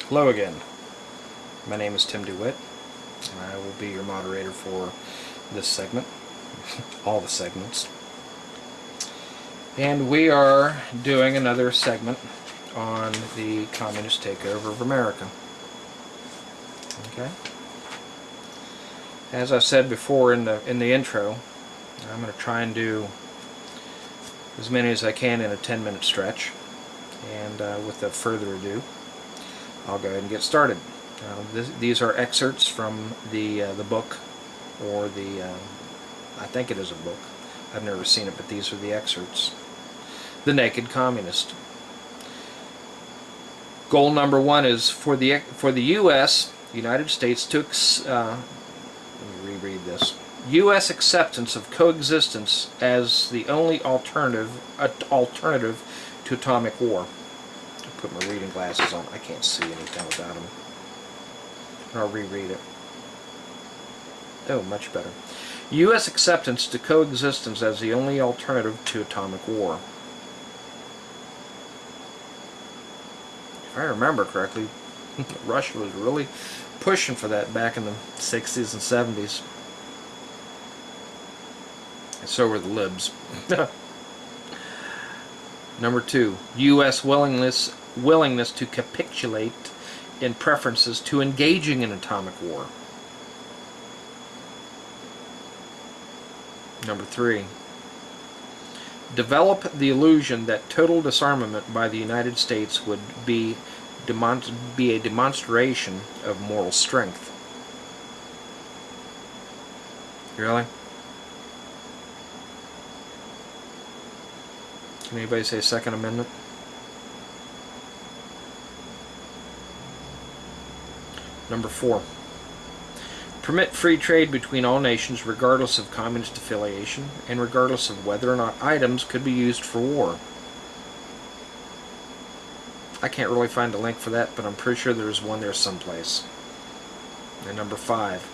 Hello again. My name is Tim DeWitt, and I will be your moderator for this segment, all the segments. And we are doing another segment on the communist takeover of America. Okay? As I said before in the intro, I'm going to try and do as many as I can in a 10-minute stretch. And without further ado, I'll go ahead and get started. These are excerpts from the book, or I think it is a book. I've never seen it, but these are the excerpts. The Naked Communist. Goal number one is for the U.S. United States to let me reread this. U.S. acceptance of coexistence as the only alternative to atomic war. I'll put my reading glasses on. I can't see anything without them. I'll reread it. Oh, much better. U.S. acceptance to coexistence as the only alternative to atomic war. If I remember correctly, Russia was really pushing for that back in the 60s and 70s. And so were the libs. Number two, U.S. willingness to capitulate in preferences to engaging in atomic war. Number three, develop the illusion that total disarmament by the United States would be a demonstration of moral strength. Really? Can anybody say Second Amendment? Number four, permit free trade between all nations regardless of communist affiliation and regardless of whether or not items could be used for war. I can't really find a link for that, but I'm pretty sure there's one there someplace. And number five,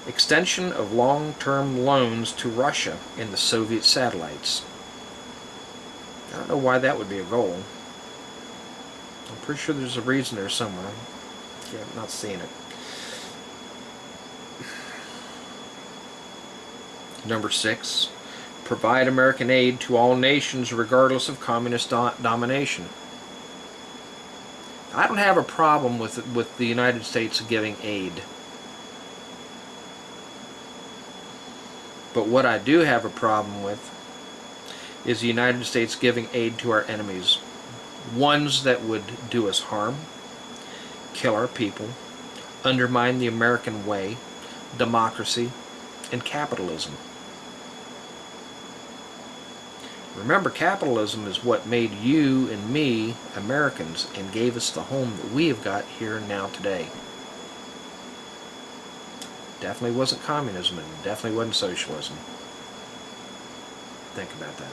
extension of long-term loans to Russia in the Soviet satellites. I don't know why that would be a goal. I'm pretty sure there's a reason there somewhere. Yeah, I'm not seeing it. Number six, provide American aid to all nations regardless of communist domination. I don't have a problem with the United States giving aid. But what I do have a problem with is the United States giving aid to our enemies. Ones that would do us harm, kill our people, undermine the American way, democracy, and capitalism. Remember, capitalism is what made you and me Americans and gave us the home that we have got here and now today. Definitely wasn't communism, and definitely wasn't socialism. Think about that.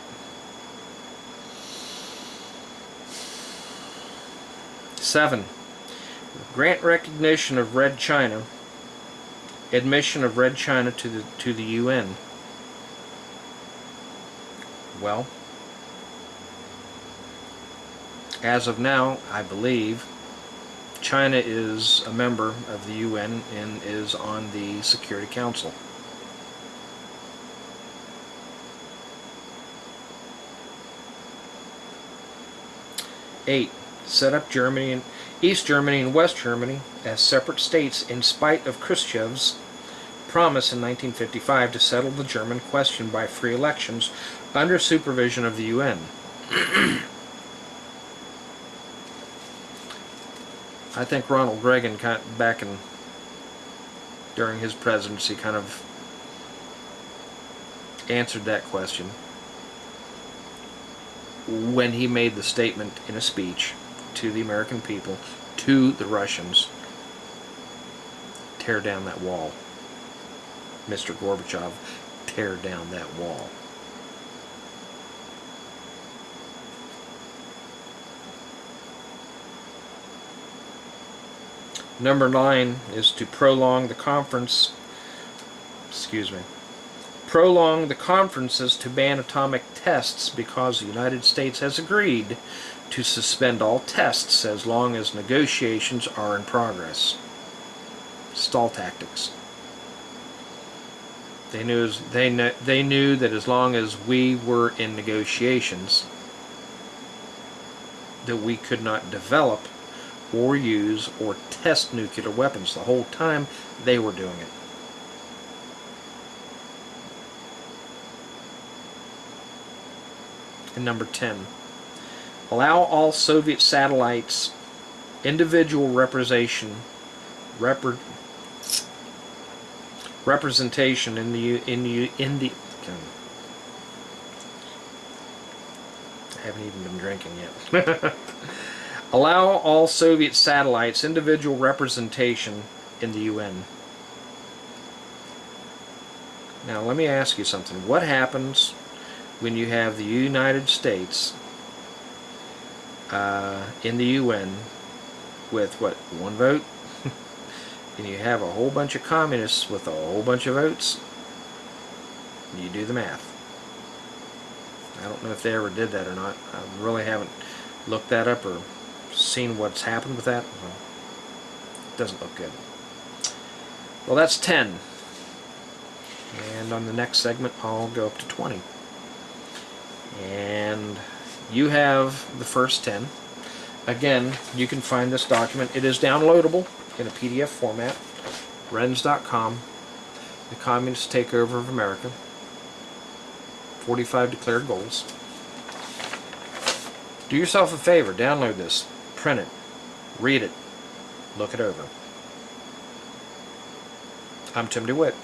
7. Grant recognition of Red China, admission of Red China to the UN. Well, as of now, I believe China is a member of the UN and is on the Security Council. Eight, set up East Germany and West Germany as separate states in spite of Khrushchev's promise in 1955 to settle the German question by free elections under supervision of the UN. I think Ronald Reagan, during his presidency, kind of answered that question when he made the statement in a speech to the American people, to the Russians, tear down that wall. Mr. Gorbachev, tear down that wall. Number 9 is to prolong the prolong the conferences to ban atomic tests because the United States has agreed to suspend all tests as long as negotiations are in progress. Stall tactics. They knew that as long as we were in negotiations, that we could not develop or use or test nuclear weapons. The whole time they were doing it. And number 10, allow all Soviet satellites individual representation in the I haven't even been drinking yet. Allow all Soviet satellites individual representation in the UN. Now let me ask you something. What happens when you have the United States in the UN with what, one vote? And you have a whole bunch of communists with a whole bunch of votes? You do the math. I don't know if they ever did that or not. I really haven't looked that up or seen what's happened with that. Well, it doesn't look good. Well, that's 10. And on the next segment, I'll go up to 20. And you have the first 10. Again, you can find this document. It is downloadable in a PDF format. Renz.com. The Communist Takeover of America. 45 declared goals. Do yourself a favor. Download this. Print it. Read it. Look it over. I'm Tim DeWitt.